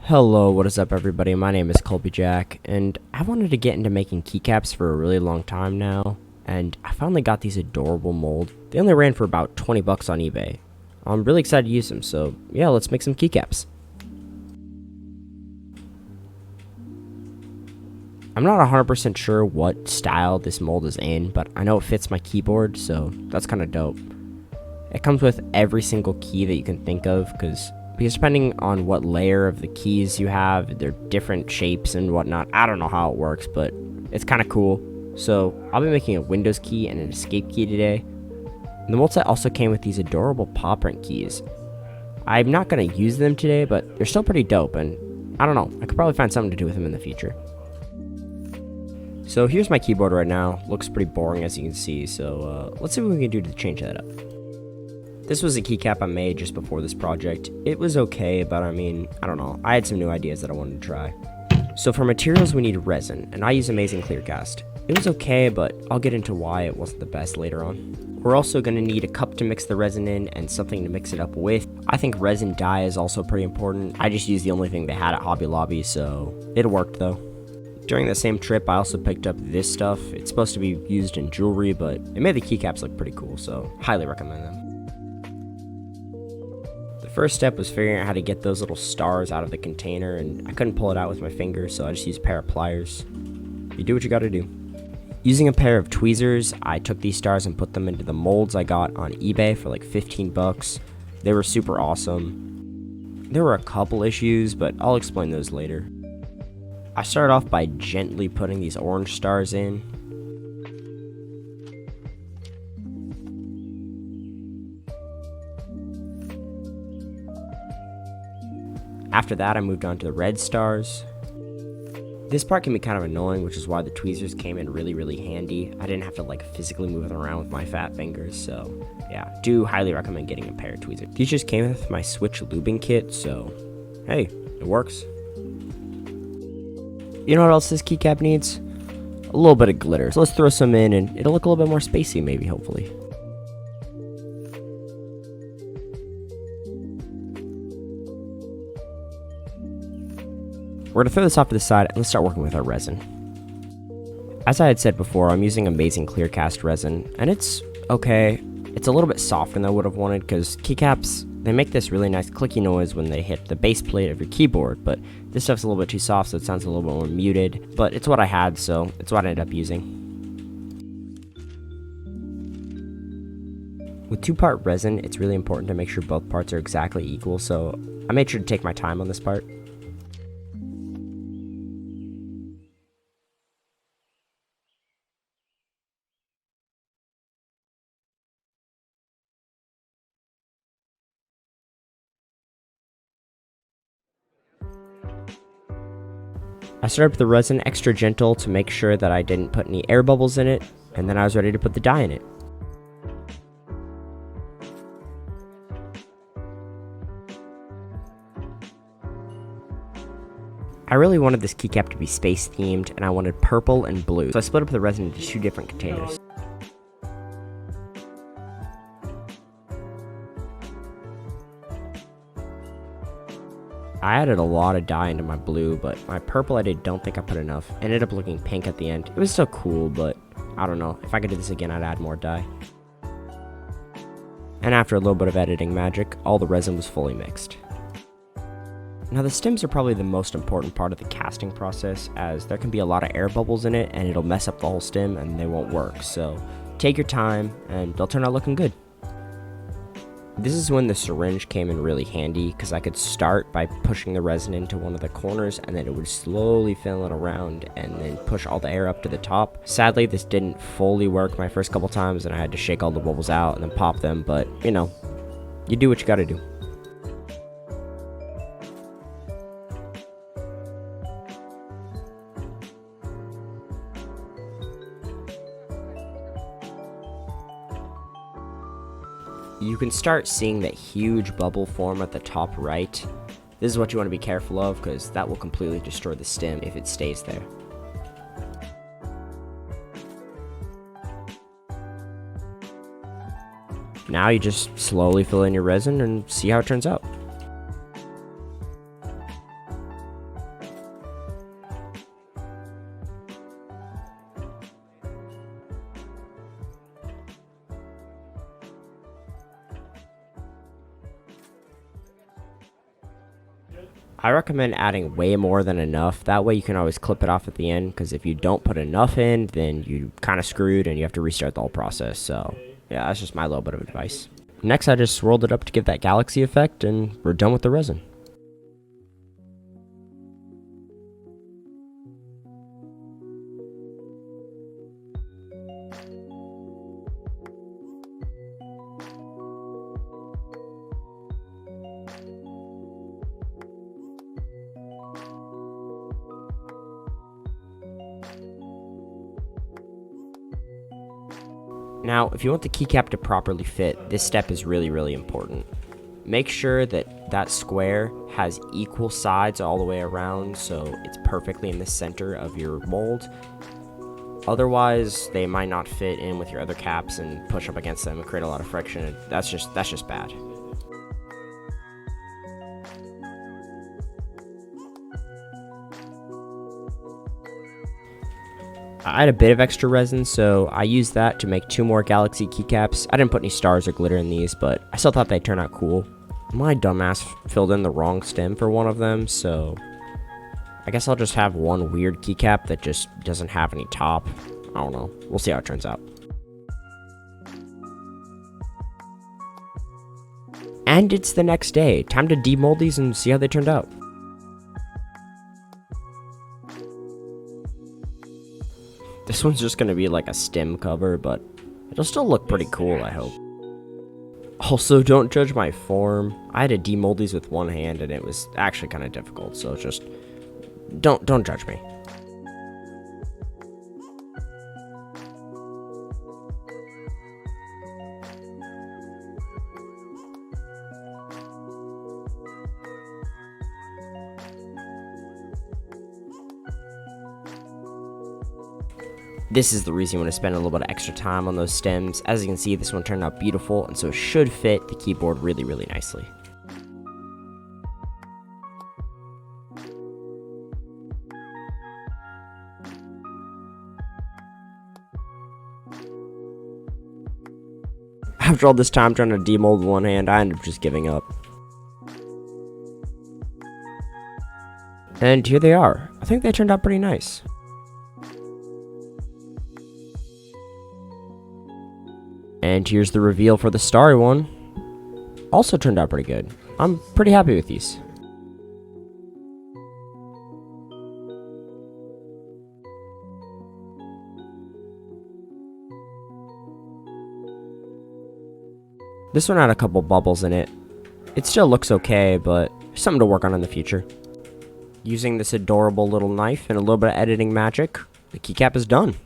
Hello, what is up everybody? My name is Colby Jack, and I wanted to get into making keycaps for a really long time now, and I finally got these adorable molds. They only ran for about 20 bucks on eBay. I'm really excited to use them, so yeah, let's make some keycaps. I'm not 100% sure what style this mold is in, but I know it fits my keyboard, so that's kind of dope. It comes with every single key that you can think of, because depending on what layer of the keys you have, they're different shapes and whatnot. I don't know how it works, but it's kind of cool. So I'll be making a Windows key and an escape key today. And the mold set also came with these adorable paw print keys. I'm not going to use them today, but they're still pretty dope, and I don't know, I could probably find something to do with them in the future. So here's my keyboard right now. Looks pretty boring as you can see, so let's see what we can do to change that up. This was a keycap I made just before this project. It was okay, but I mean, I don't know. I had some new ideas that I wanted to try. So for materials, we need resin, and I use Amazing Clearcast. It was okay, but I'll get into why it wasn't the best later on. We're also going to need a cup to mix the resin in and something to mix it up with. I think resin dye is also pretty important. I just used the only thing they had at Hobby Lobby, so it worked though. During the same trip, I also picked up this stuff. It's supposed to be used in jewelry, but it made the keycaps look pretty cool, so highly recommend them. The first step was figuring out how to get those little stars out of the container, and I couldn't pull it out with my fingers, so I just used a pair of pliers. You do what you gotta do. Using a pair of tweezers, I took these stars and put them into the molds I got on eBay for like 15 bucks. They were super awesome. There were a couple issues, but I'll explain those later. I started off by gently putting these orange stars in. After that, I moved on to the red stars. This part can be kind of annoying, which is why the tweezers came in really handy. I didn't have to like physically move them around with my fat fingers, so yeah, do highly recommend getting a pair of tweezers. These just came with my Switch lubing kit, so hey, it works. You know what else this keycap needs? A little bit of glitter. So let's throw some in and it'll look a little bit more spacey maybe, hopefully. We're going to throw this off to the side and let's start working with our resin. As I had said before, I'm using Amazing Clearcast resin, and it's okay. It's a little bit softer than I would have wanted because keycaps, they make this really nice clicky noise when they hit the base plate of your keyboard, but this stuff's a little bit too soft, so it sounds a little bit more muted, but it's what I had, so it's what I ended up using. With 2-part resin, it's really important to make sure both parts are exactly equal, so I made sure to take my time on this part. I started with the resin extra gentle to make sure that I didn't put any air bubbles in it, and then I was ready to put the dye in it. I really wanted this keycap to be space themed, and I wanted purple and blue, so I split up the resin into 2 different containers. I added a lot of dye into my blue, but my purple I don't think I put enough. It ended up looking pink at the end. It was still cool, but I don't know. If I could do this again, I'd add more dye. And after a little bit of editing magic, all the resin was fully mixed. Now the stems are probably the most important part of the casting process, as there can be a lot of air bubbles in it and it'll mess up the whole stem and they won't work. So take your time and they'll turn out looking good. This is when the syringe came in really handy, because I could start by pushing the resin into one of the corners and then it would slowly fill it around and then push all the air up to the top. Sadly, this didn't fully work my first couple times and I had to shake all the bubbles out and then pop them, but you know, you do what you gotta do. You can start seeing that huge bubble form at the top right. This is what you want to be careful of, because that will completely destroy the stem if it stays there. Now you just slowly fill in your resin and see how it turns out. I recommend adding way more than enough. That way you can always clip it off at the end, because if you don't put enough in, then you kind of screwed and you have to restart the whole process. So yeah, that's just my little bit of advice. Next, I just swirled it up to give that galaxy effect, and we're done with the resin. Now, if you want the keycap to properly fit, this step is really important. Make sure that that square has equal sides all the way around, so it's perfectly in the center of your mold. Otherwise, they might not fit in with your other caps and push up against them and create a lot of friction, and that's just bad. I had a bit of extra resin, so I used that to make 2 more galaxy keycaps. I didn't put any stars or glitter in these, but I still thought they'd turn out cool. My dumbass filled in the wrong stem for one of them, so I guess I'll just have one weird keycap that just doesn't have any top. I don't know. We'll see how it turns out. And it's the next day. Time to demold these and see how they turned out. This one's just gonna be like a stem cover, but it'll still look pretty cool, I hope. Also, don't judge my form. I had to demold these with one hand, and it was actually kind of difficult, so just don't judge me. This is the reason you want to spend a little bit of extra time on those stems. As you can see, this one turned out beautiful, and so it should fit the keyboard really nicely. After all this time trying to demold with one hand, I ended up just giving up. And here they are. I think they turned out pretty nice. And here's the reveal for the starry one. Also turned out pretty good. I'm pretty happy with these. This one had a couple bubbles in it. It still looks okay, but something to work on in the future. Using this adorable little knife and a little bit of editing magic, the keycap is done.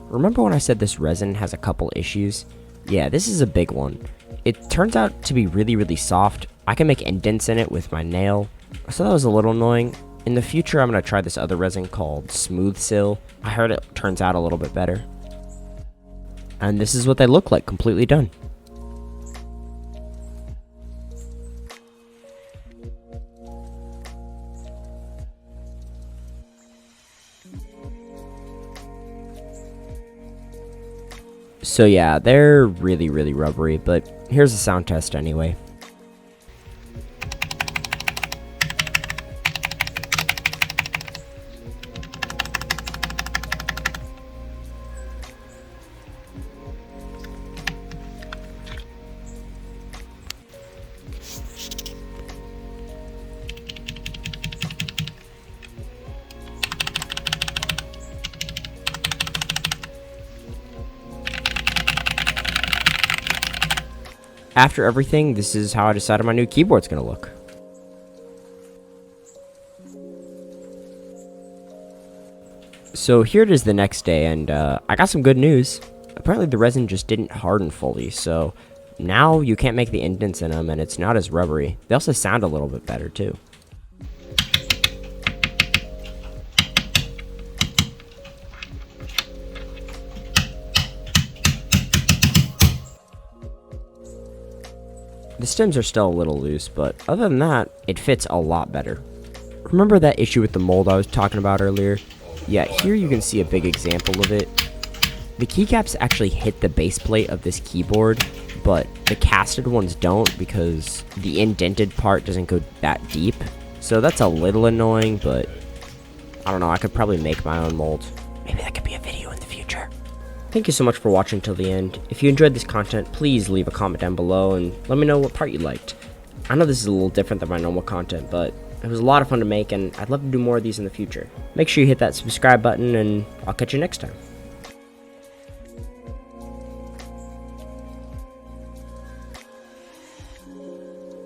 Remember when I said this resin has a couple issues? Yeah, this is a big one. It turns out to be really soft. I can make indents in it with my nail, so that was a little annoying. In the future, I'm going to try this other resin called Smooth Sill. I heard it turns out a little bit better. And this is what they look like, completely done. So yeah, they're really rubbery, but here's a sound test anyway. After everything, this is how I decided my new keyboard's gonna look. So here it is the next day, and I got some good news. Apparently the resin just didn't harden fully, so now you can't make the indents in them, and it's not as rubbery. They also sound a little bit better too. The stems are still a little loose, but other than that, it fits a lot better. Remember that issue with the mold I was talking about earlier? Yeah, here you can see a big example of it. The keycaps actually hit the base plate of this keyboard, but the casted ones don't because the indented part doesn't go that deep. So that's a little annoying, but I don't know, I could probably make my own mold. Maybe that could be a video in the future. Thank you so much for watching till the end. If you enjoyed this content, please leave a comment down below and let me know what part you liked. I know this is a little different than my normal content, but it was a lot of fun to make and I'd love to do more of these in the future. Make sure you hit that subscribe button and I'll catch you next time.